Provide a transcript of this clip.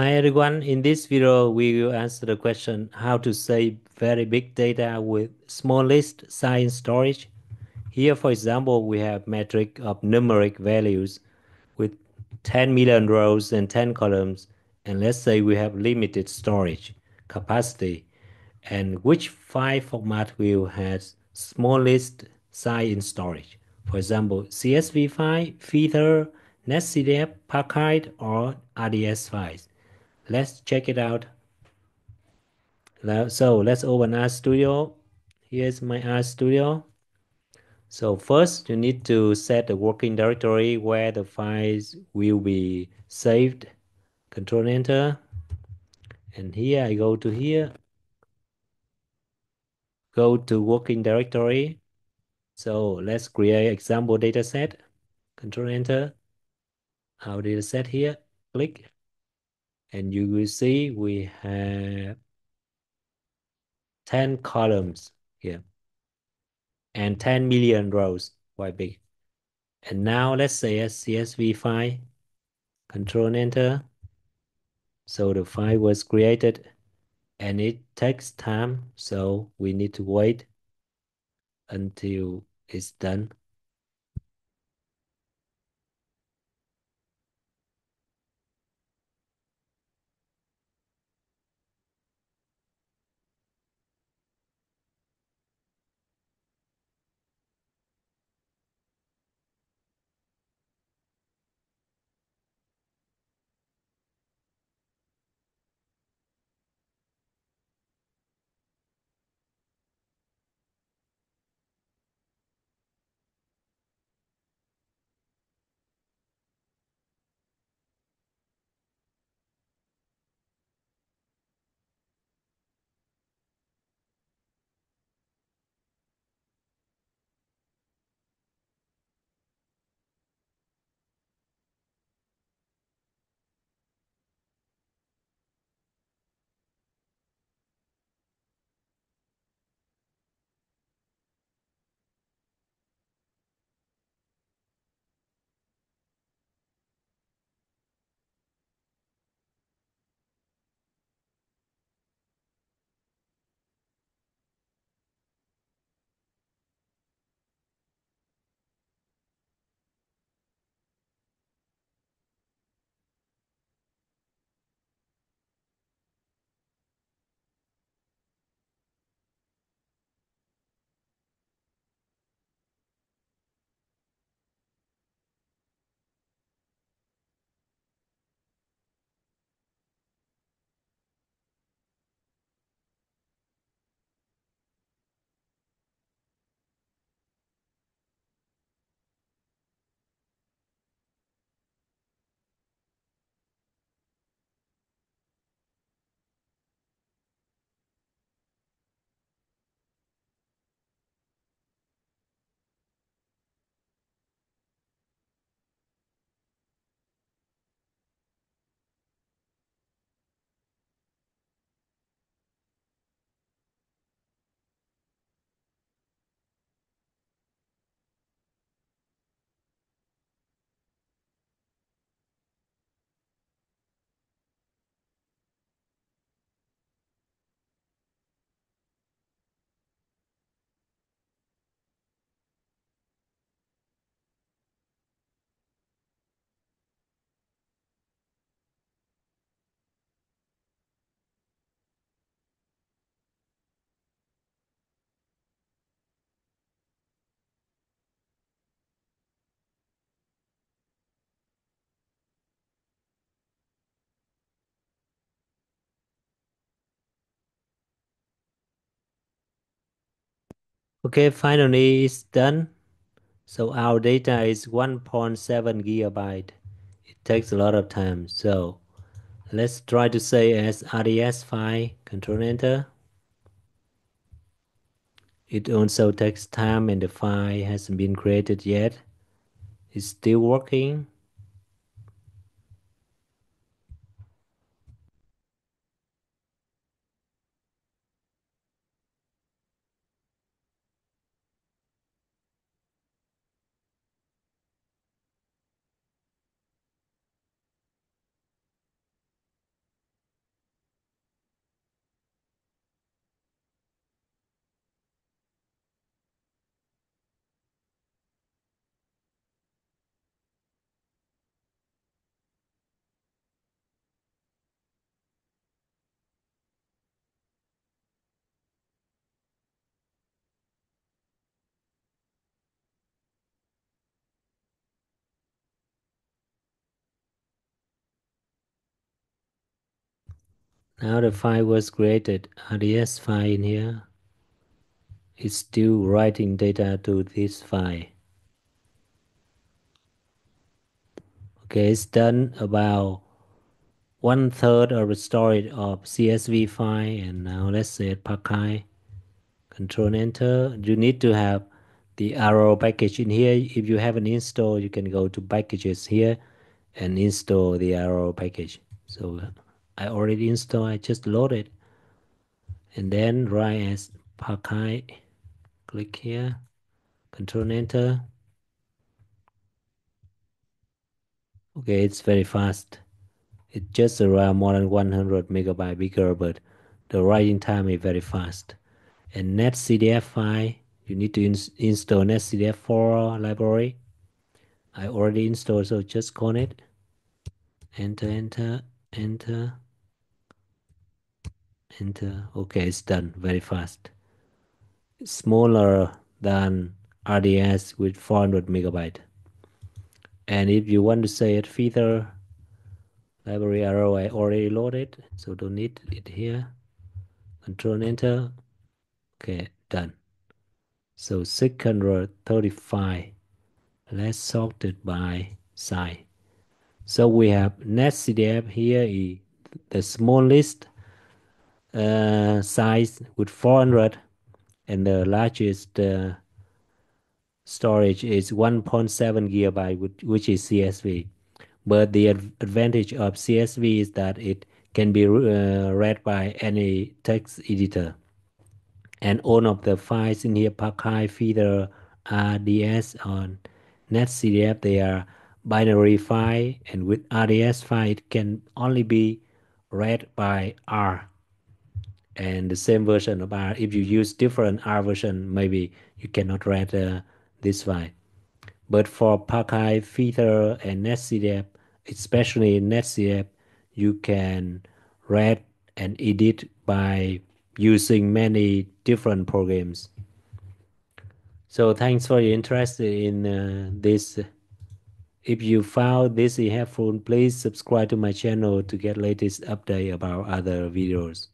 Hi everyone, in this video we will answer the question how to save very big data with small list size storage. Here for example we have metric of numeric values with 10 million rows and 10 columns, and let's say we have limited storage capacity, and which file format will have small list size in storage. For example, CSV file, feather, netCDF, parquet, or RDS files. Let's check it out. So let's open RStudio. Here's my RStudio. So first you need to set the working directory where the files will be saved. Control Enter. And here I go to here. Go to working directory. So let's create example dataset. Control Enter. Our dataset here. Click. And you will see we have 10 columns here and 10 million rows. Quite big. And now let's say a CSV file. Control Enter. So the file was created and it takes time. So we need to wait until it's done. Okay, finally it's done. So our data is 1.7 gigabyte. It takes a lot of time. So let's try to say as RDS file. Control Enter. It also takes time and the file hasn't been created yet. It's still working. Now the file was created. RDS file in here is still writing data to this file. Okay, it's done about 1/3 of the storage of CSV file, and now let's say parquet. Control Enter. You need to have the arrow package in here. If you haven't installed, you can go to packages here and install the arrow package. So I already installed. I just load it, and then write as parquet. Click here. Control Enter. Okay, it's very fast. It's just around more than 100 megabyte bigger, but the writing time is very fast. And netCDF file, you need to install netCDF 4 library. I already installed, so just call it. Enter, enter, enter, enter. Okay, it's done very fast. It's smaller than RDS with 400 megabyte. And if you want to say it feather library arrow, I already loaded, so don't need it here. Control enter. Okay, done. So 635. Let's sort it by size. So we have netCDF here is the smallest size with 400, and the largest storage is 1.7 gigabyte, which is CSV. But the advantage of CSV is that it can be read by any text editor. And all of the files in here, parquet, feeder, RDS, on netCDF, they are binary file, and with RDS file, it can only be read by R. And the same version of R. If you use different R version, maybe you cannot read this file. But for parquet, feeder, and netCDF, especially netCDF, you can read and edit by using many different programs. So thanks for your interest in this. If you found this helpful, please subscribe to my channel to get latest update about other videos.